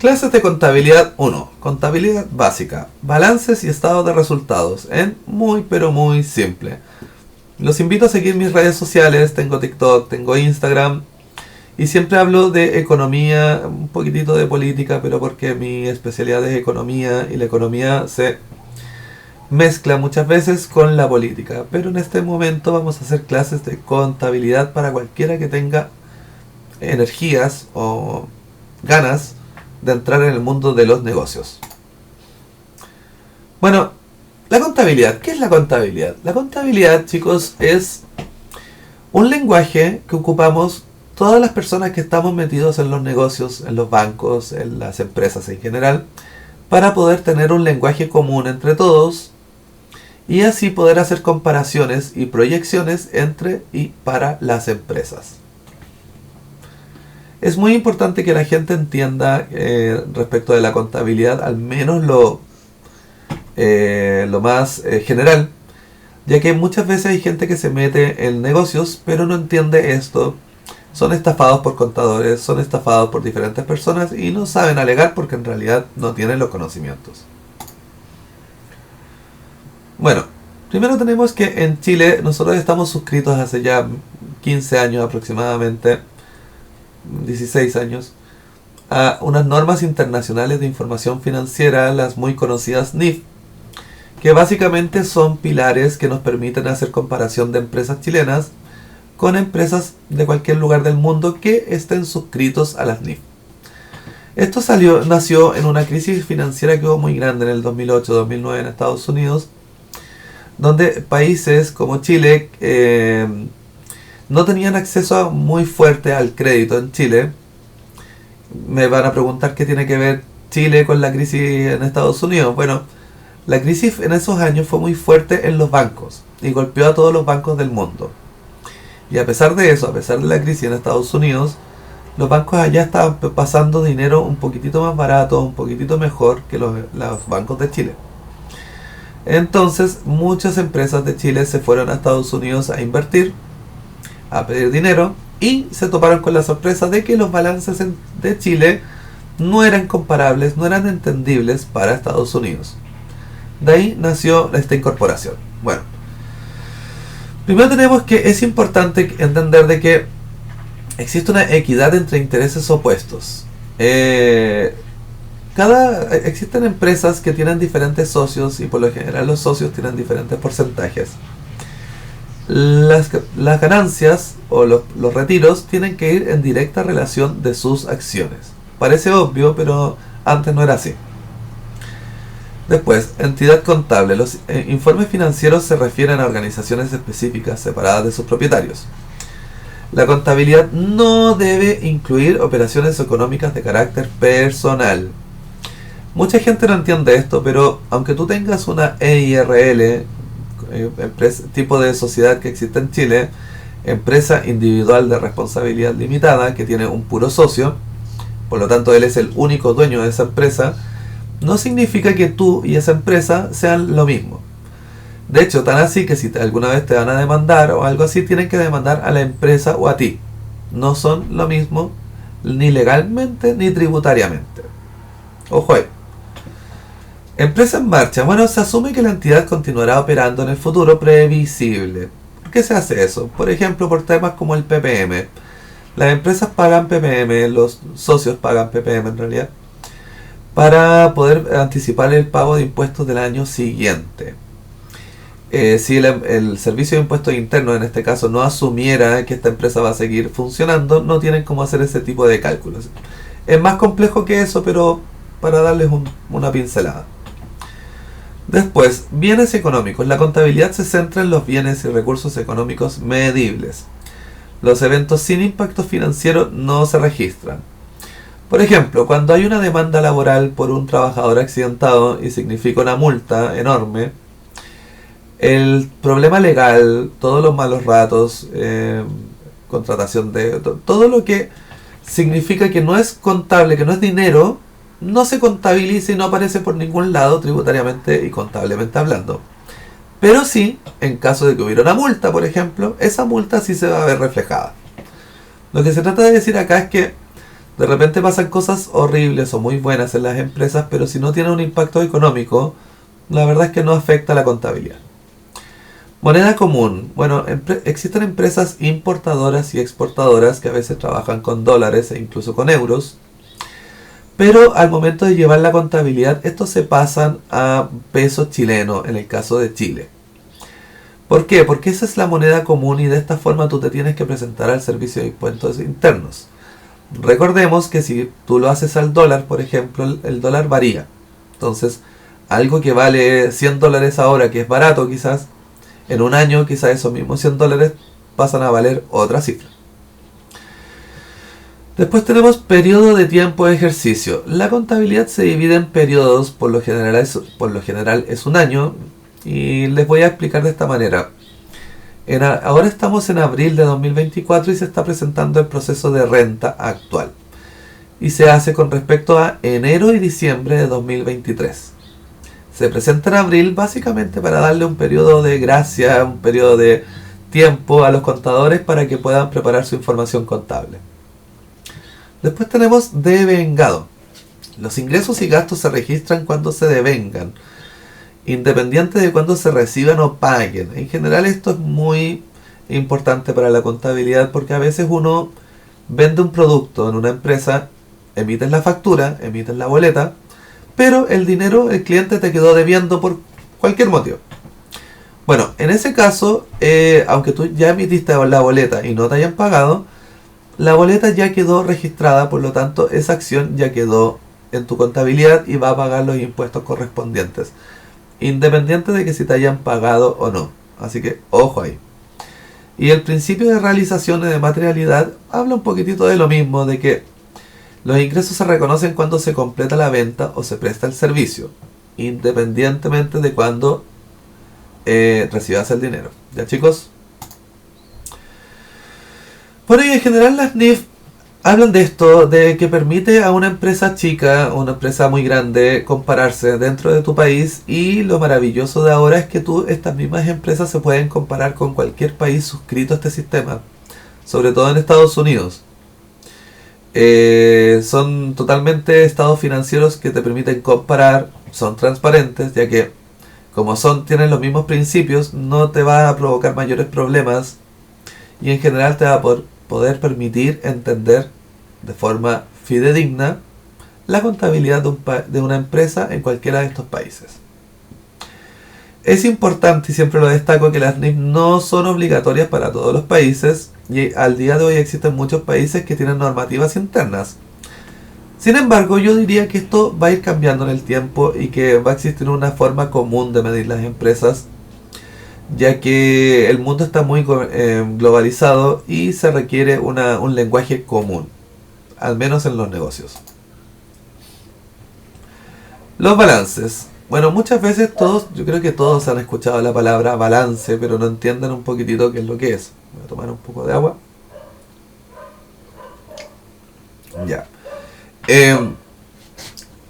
Clases de contabilidad 1. Contabilidad básica. Balances y estados de resultados. En muy pero muy simple. Los invito a seguir mis redes sociales. Tengo TikTok, tengo Instagram. Y siempre hablo de economía, un poquitito de política, pero porque mi especialidad es economía y la economía se mezcla muchas veces con la política. Pero en este momento vamos a hacer clases de contabilidad para cualquiera que tenga energías o ganas de entrar en el mundo de los negocios. Bueno, la contabilidad. ¿Qué es la contabilidad? La contabilidad, chicos, es un lenguaje que ocupamos todas las personas que estamos metidos en los negocios, en los bancos, en las empresas en general, para poder tener un lenguaje común entre todos y así poder hacer comparaciones y proyecciones entre y para las empresas. Es muy importante que la gente entienda respecto de la contabilidad, al menos lo más general, ya que muchas veces hay gente que se mete en negocios pero no entiende esto, son estafados por contadores, son estafados por diferentes personas y no saben alegar porque en realidad no tienen los conocimientos. Bueno, primero tenemos que en Chile nosotros estamos suscritos hace ya 15 años aproximadamente, 16 años, a unas normas internacionales de información financiera, las muy conocidas NIF, que básicamente son pilares que nos permiten hacer comparación de empresas chilenas con empresas de cualquier lugar del mundo que estén suscritos a las NIF. Esto nació en una crisis financiera que hubo muy grande en el 2008-2009 en Estados Unidos, donde países como Chile no tenían acceso muy fuerte al crédito en Chile. Me van a preguntar qué tiene que ver Chile con la crisis en Estados Unidos. Bueno, la crisis en esos años fue muy fuerte en los bancos y golpeó a todos los bancos del mundo. Y a pesar de eso, a pesar de la crisis en Estados Unidos, los bancos allá estaban pasando dinero un poquitito más barato, un poquitito mejor que los bancos de Chile. Entonces, muchas empresas de Chile se fueron a Estados Unidos a invertir, a pedir dinero, y se toparon con la sorpresa de que los balances de Chile no eran comparables, no eran entendibles para Estados Unidos. De ahí nació esta incorporación. Bueno, primero tenemos que es importante entender de que existe una equidad entre intereses opuestos. Existen empresas que tienen diferentes socios y por lo general los socios tienen diferentes porcentajes. Las ganancias o los retiros tienen que ir en directa relación de sus acciones. Parece obvio, pero antes no era así. Después, entidad contable. Los informes financieros se refieren a organizaciones específicas separadas de sus propietarios. La contabilidad no debe incluir operaciones económicas de carácter personal. Mucha gente no entiende esto, pero aunque tú tengas una EIRL, tipo de sociedad que existe en Chile, empresa individual de responsabilidad limitada, que tiene un puro socio, por lo tanto él es el único dueño de esa empresa, no significa que tú y esa empresa sean lo mismo. De hecho, tan así que si alguna vez te van a demandar o algo así, tienen que demandar a la empresa o a ti. No son lo mismo ni legalmente ni tributariamente. Ojo ahí. Empresa en marcha. Bueno, se asume que la entidad continuará operando en el futuro previsible. ¿Por qué se hace eso? Por ejemplo, por temas como el PPM. Las empresas pagan PPM, los socios pagan PPM en realidad, para poder anticipar el pago de impuestos del año siguiente. Si el servicio de impuestos internos en este caso no asumiera que esta empresa va a seguir funcionando, no tienen cómo hacer ese tipo de cálculos. Es más complejo que eso, pero para darles una pincelada. Después, bienes económicos. La contabilidad se centra en los bienes y recursos económicos medibles. Los eventos sin impacto financiero no se registran. Por ejemplo, cuando hay una demanda laboral por un trabajador accidentado y significa una multa enorme, el problema legal, todos los malos ratos, contratación de... todo lo que significa que no es contable, que no es dinero, no se contabiliza y no aparece por ningún lado tributariamente y contablemente hablando. Pero sí, en caso de que hubiera una multa, por ejemplo, esa multa sí se va a ver reflejada. Lo que se trata de decir acá es que De repente pasan cosas horribles o muy buenas en las empresas, pero si no tienen un impacto económico, la verdad es que no afecta a la contabilidad. Moneda común. Bueno, existen empresas importadoras y exportadoras que a veces trabajan con dólares e incluso con euros. Pero al momento de llevar la contabilidad, estos se pasan a peso chileno en el caso de Chile. ¿Por qué? Porque esa es la moneda común y de esta forma tú te tienes que presentar al servicio de impuestos internos. Recordemos que si tú lo haces al dólar, por ejemplo, el dólar varía. Entonces, algo que vale 100 dólares ahora, que es barato quizás, en un año quizás esos mismos 100 dólares pasan a valer otra cifra. Después tenemos periodo de tiempo de ejercicio. La contabilidad se divide en periodos, por lo general es un año, y les voy a explicar de esta manera. Ahora estamos en abril de 2024 y se está presentando el proceso de renta actual. Y se hace con respecto a enero y diciembre de 2023. Se presenta en abril básicamente para darle un periodo de gracia, un periodo de tiempo a los contadores para que puedan preparar su información contable. Después tenemos devengado. Los ingresos y gastos se registran cuando se devengan, independiente de cuando se reciban o paguen. En general esto es muy importante para la contabilidad porque a veces uno vende un producto en una empresa, emites la factura, emites la boleta, pero el dinero el cliente te quedó debiendo por cualquier motivo. Bueno, en ese caso, aunque tú ya emitiste la boleta y no te hayan pagado, la boleta ya quedó registrada, por lo tanto esa acción ya quedó en tu contabilidad y va a pagar los impuestos correspondientes, independiente de que si te hayan pagado o no. Así que ojo ahí. Y el principio de realización y de materialidad habla un poquitito de lo mismo, de que los ingresos se reconocen cuando se completa la venta o se presta el servicio, independientemente de cuándo recibas el dinero. ¿Ya, chicos? Bueno, y en general las NIF hablan de esto, de que permite a una empresa chica, una empresa muy grande, compararse dentro de tu país, y lo maravilloso de ahora es que estas mismas empresas se pueden comparar con cualquier país suscrito a este sistema, sobre todo en Estados Unidos. Son totalmente estados financieros que te permiten comparar, son transparentes, ya que como tienen los mismos principios, no te va a provocar mayores problemas y en general te va a poder permitir entender de forma fidedigna la contabilidad de una empresa en cualquiera de estos países. Es importante, y siempre lo destaco, que las NIF no son obligatorias para todos los países, y al día de hoy existen muchos países que tienen normativas internas. Sin embargo, yo diría que esto va a ir cambiando en el tiempo y que va a existir una forma común de medir las empresas, ya que el mundo está muy globalizado y se requiere un lenguaje común, al menos en los negocios. Los balances. Bueno, muchas veces yo creo que todos han escuchado la palabra balance, pero no entienden un poquitito qué es lo que es. Voy a tomar un poco de agua. Ya.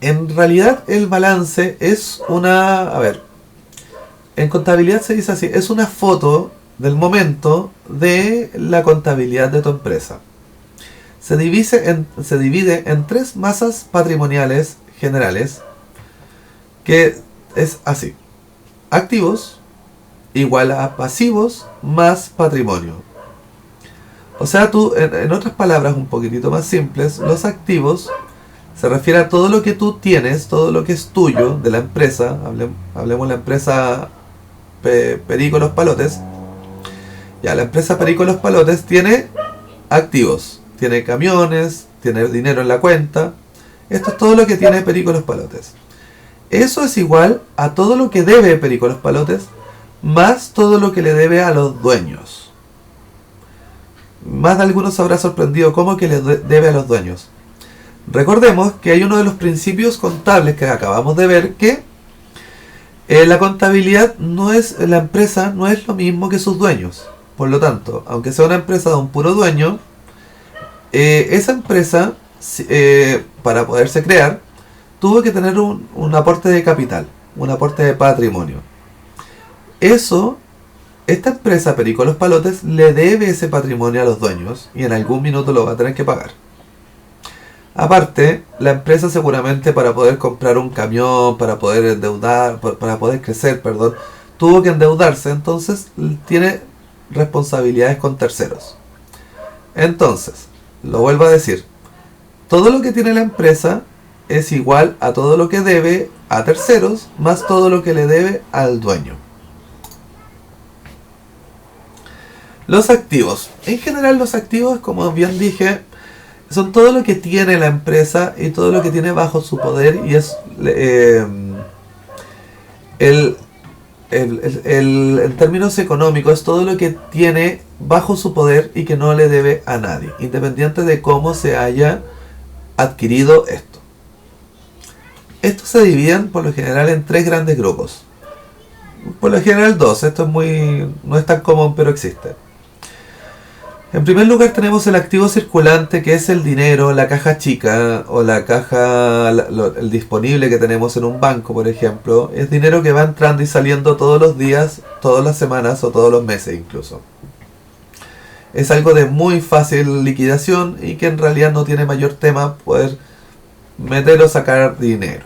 En realidad el balance es en contabilidad se dice así, es una foto del momento de la contabilidad de tu empresa. Se divide en tres masas patrimoniales generales, que es así: activos igual a pasivos más patrimonio. O sea, en otras palabras un poquitito más simples, los activos se refiere a todo lo que tú tienes, todo lo que es tuyo de la empresa. Hablemos de la empresa Perico Los Palotes. Ya, la empresa Perico Los Palotes tiene activos, tiene camiones, tiene dinero en la cuenta. Esto es todo lo que tiene Perico Los Palotes. Eso es igual a todo lo que debe Perico Los Palotes, más todo lo que le debe a los dueños. Más de algunos se habrá sorprendido cómo que le debe a los dueños. Recordemos que hay uno de los principios contables que acabamos de ver, que la contabilidad la empresa no es lo mismo que sus dueños. Por lo tanto, aunque sea una empresa de un puro dueño, esa empresa, para poderse crear, tuvo que tener un aporte de capital, un aporte de patrimonio. Esta empresa Perico Los Palotes le debe ese patrimonio a los dueños y en algún minuto lo va a tener que pagar. Aparte, la empresa seguramente para poder comprar un camión, para poder para poder crecer, perdón, tuvo que endeudarse, entonces tiene responsabilidades con terceros. Entonces, lo vuelvo a decir, todo lo que tiene la empresa es igual a todo lo que debe a terceros más todo lo que le debe al dueño. Los activos. En general los activos, como bien dije, son todo lo que tiene la empresa y todo lo que tiene bajo su poder y es en términos económicos es todo lo que tiene bajo su poder y que no le debe a nadie, independiente de cómo se haya adquirido esto. Estos se dividen por lo general en tres grandes grupos. Por lo general dos, esto no es tan común, pero existe. En primer lugar tenemos el activo circulante, que es el dinero, la caja chica o la caja, el disponible que tenemos en un banco, por ejemplo. Es dinero que va entrando y saliendo todos los días, todas las semanas o todos los meses incluso. Es algo de muy fácil liquidación y que en realidad no tiene mayor tema poder meter o sacar dinero.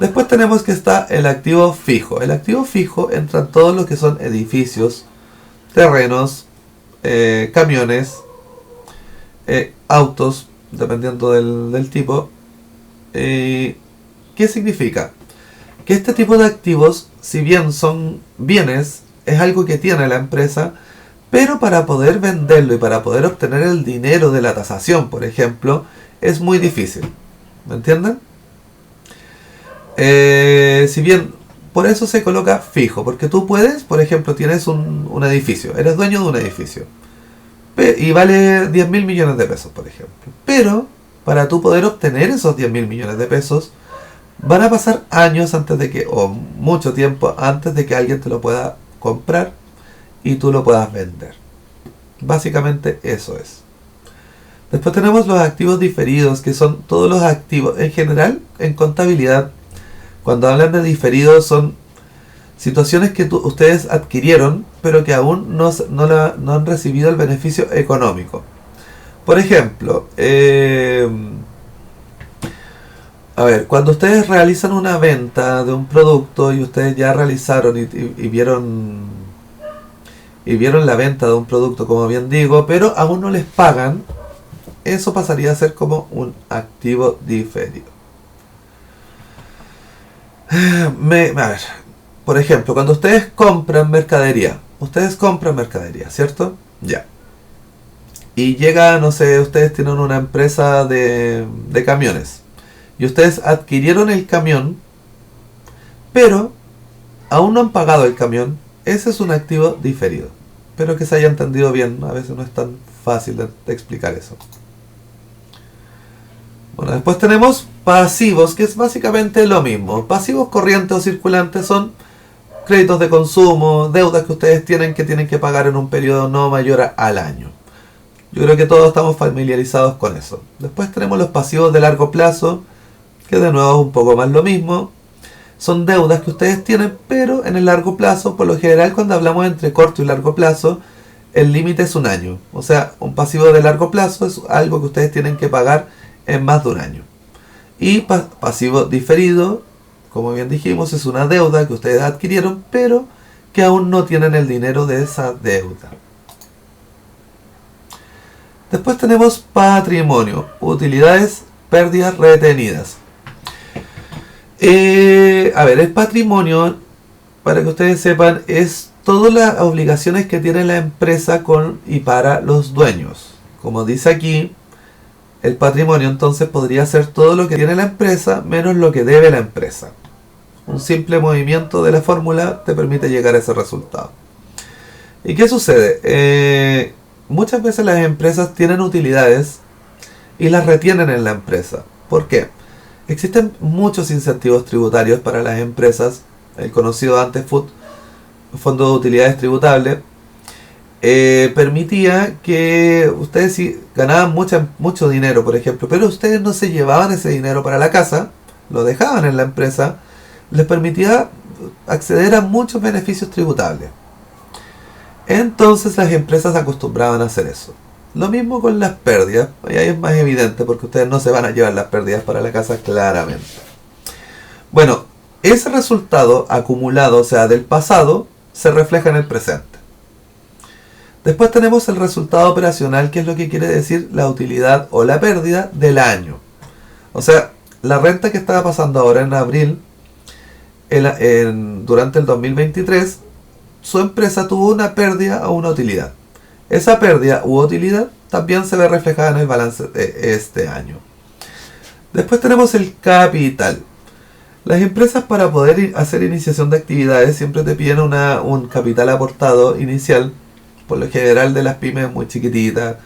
Después tenemos que está el activo fijo. El activo fijo entra en todo lo que son edificios, terrenos, camiones, autos, dependiendo del tipo. ¿Qué significa? Que este tipo de activos, si bien son bienes, es algo que tiene la empresa, pero para poder venderlo y para poder obtener el dinero de la tasación, por ejemplo, es muy difícil. ¿Me entienden? Si bien por eso se coloca fijo, porque tú puedes, por ejemplo, tienes un edificio, eres dueño de un edificio y vale 10.000 millones de pesos, por ejemplo, pero para tú poder obtener esos 10.000 millones de pesos van a pasar años antes de que, o mucho tiempo antes de que alguien te lo pueda comprar y tú lo puedas vender. Básicamente eso es. Después tenemos los activos diferidos, que son todos los activos en general en contabilidad. Cuando hablan de diferidos son situaciones que ustedes adquirieron, pero que aún no han recibido el beneficio económico. Por ejemplo, cuando ustedes realizan una venta de un producto y ustedes ya realizaron y vieron la venta de un producto, como bien digo, pero aún no les pagan, eso pasaría a ser como un activo diferido. Por ejemplo, cuando ustedes compran mercadería, ¿cierto? Ya. Y llega, no sé, ustedes tienen una empresa de camiones y ustedes adquirieron el camión, pero aún no han pagado el camión. Ese es un activo diferido. Espero que se haya entendido bien, a veces no es tan fácil de explicar eso. Bueno, después tenemos pasivos, que es básicamente lo mismo. Pasivos corrientes o circulantes son créditos de consumo, deudas que ustedes tienen que pagar en un periodo no mayor al año. Yo creo que todos estamos familiarizados con eso. Después tenemos los pasivos de largo plazo, que de nuevo es un poco más lo mismo. Son deudas que ustedes tienen, pero en el largo plazo, por lo general cuando hablamos entre corto y largo plazo, el límite es un año. O sea, un pasivo de largo plazo es algo que ustedes tienen que pagar en más de un año. Y pasivo diferido, como bien dijimos, es una deuda que ustedes adquirieron, pero que aún no tienen el dinero de esa deuda. Después tenemos patrimonio, utilidades, pérdidas retenidas. El patrimonio, para que ustedes sepan, es todas las obligaciones que tiene la empresa con y para los dueños. Como dice aquí, el patrimonio entonces podría ser todo lo que tiene la empresa menos lo que debe la empresa. Un simple movimiento de la fórmula te permite llegar a ese resultado. ¿Y qué sucede? Muchas veces las empresas tienen utilidades y las retienen en la empresa. ¿Por qué? Existen muchos incentivos tributarios para las empresas, el conocido antes Fondo de Utilidades Tributables, permitía que ustedes si ganaban mucho dinero, por ejemplo, pero ustedes no se llevaban ese dinero para la casa, lo dejaban en la empresa, les permitía acceder a muchos beneficios tributables. Entonces las empresas acostumbraban a hacer eso. Lo mismo con las pérdidas, y ahí es más evidente porque ustedes no se van a llevar las pérdidas para la casa claramente. Bueno, ese resultado acumulado, o sea, del pasado, se refleja en el presente. Después tenemos el resultado operacional, que es lo que quiere decir la utilidad o la pérdida del año. O sea, la renta que estaba pasando ahora en abril, durante el 2023, su empresa tuvo una pérdida o una utilidad. Esa pérdida u utilidad también se ve reflejada en el balance de este año. Después tenemos el capital. Las empresas, para poder hacer iniciación de actividades, siempre te piden un capital aportado inicial. Por lo general de las pymes muy chiquititas.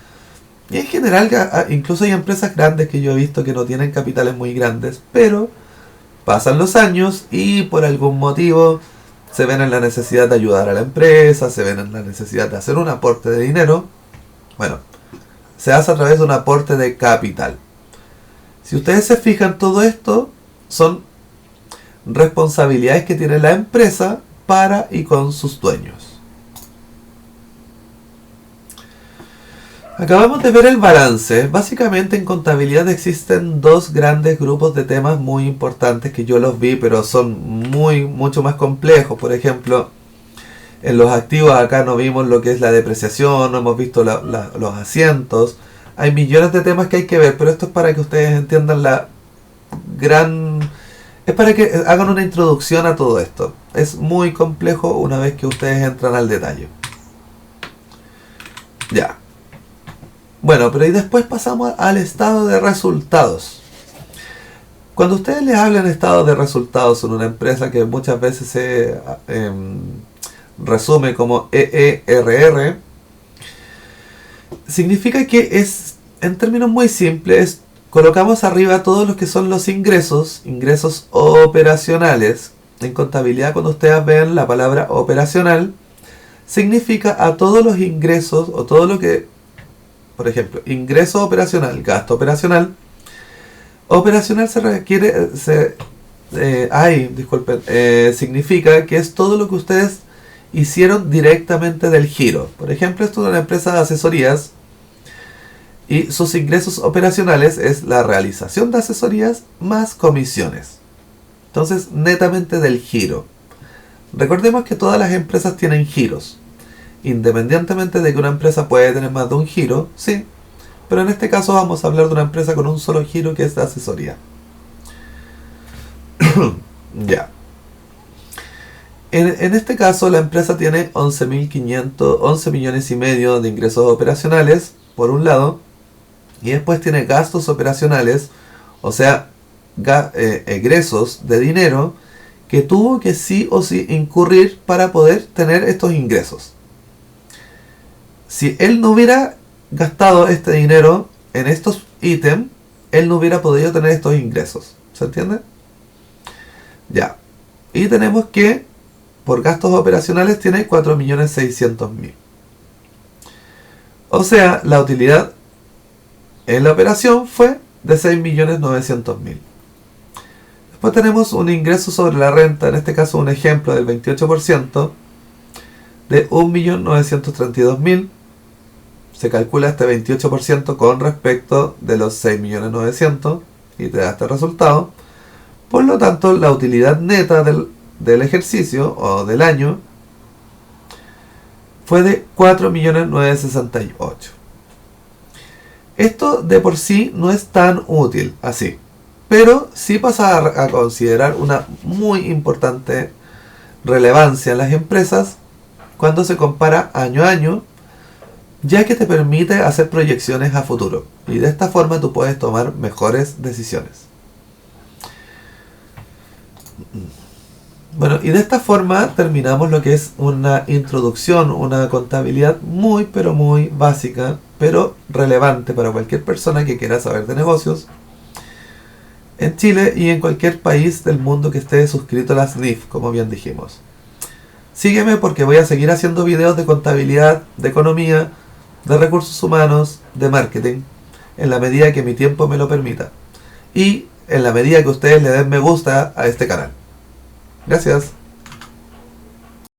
Y en general incluso hay empresas grandes que yo he visto que no tienen capitales muy grandes, pero pasan los años y por algún motivo se ven en la necesidad de ayudar a la empresa, se ven en la necesidad de hacer un aporte de dinero. Bueno, se hace a través de un aporte de capital. Si ustedes se fijan, todo esto son responsabilidades que tiene la empresa para y con sus dueños. Acabamos de ver el balance. Básicamente en contabilidad existen dos grandes grupos de temas muy importantes que yo los vi, pero son mucho más complejos. Por ejemplo, en los activos acá no vimos lo que es la depreciación, no hemos visto los asientos. Hay millones de temas que hay que ver, pero esto es para que ustedes entiendan es para que hagan una introducción a todo esto. Es muy complejo una vez que ustedes entran al detalle. Ya. Bueno, pero y después pasamos al estado de resultados. Cuando ustedes les hablan de estado de resultados en una empresa, que muchas veces se resume como EERR, significa que es, en términos muy simples, colocamos arriba todos los que son los ingresos operacionales. En contabilidad, cuando ustedes ven la palabra operacional, significa a todos los ingresos o todo lo que... Por ejemplo, ingreso operacional, gasto operacional. Operacional significa que es todo lo que ustedes hicieron directamente del giro. Por ejemplo, esto es una empresa de asesorías y sus ingresos operacionales es la realización de asesorías más comisiones. Entonces, netamente del giro. Recordemos que todas las empresas tienen giros. Independientemente de que una empresa puede tener más de un giro, sí, pero en este caso vamos a hablar de una empresa con un solo giro, que es de asesoría. Ya. En este caso la empresa tiene 11 millones y medio de ingresos operacionales, por un lado, y después tiene gastos operacionales, o sea, egresos de dinero que tuvo que sí o sí incurrir para poder tener estos ingresos. Si él no hubiera gastado este dinero en estos ítems, él no hubiera podido tener estos ingresos. ¿Se entiende? Ya. Y tenemos que, por gastos operacionales, tiene 4.600.000. O sea, la utilidad en la operación fue de 6.900.000. Después tenemos un ingreso sobre la renta, en este caso un ejemplo del 28%, de 1.932.000. Se calcula este 28% con respecto de los 6.900.000 y te da este resultado. Por lo tanto, la utilidad neta del ejercicio o del año fue de 4.968.000. Esto de por sí no es tan útil así, pero sí pasa a considerar una muy importante relevancia en las empresas cuando se compara año a año, ya que te permite hacer proyecciones a futuro y de esta forma tú puedes tomar mejores decisiones. Bueno, y de esta forma terminamos lo que es una introducción, una contabilidad muy pero muy básica, pero relevante para cualquier persona que quiera saber de negocios en Chile y en cualquier país del mundo que esté suscrito a la SNIF, como bien dijimos. Sígueme porque voy a seguir haciendo videos de contabilidad, de economía, de recursos humanos, de marketing, en la medida que mi tiempo me lo permita. Y en la medida que ustedes le den me gusta a este canal. Gracias.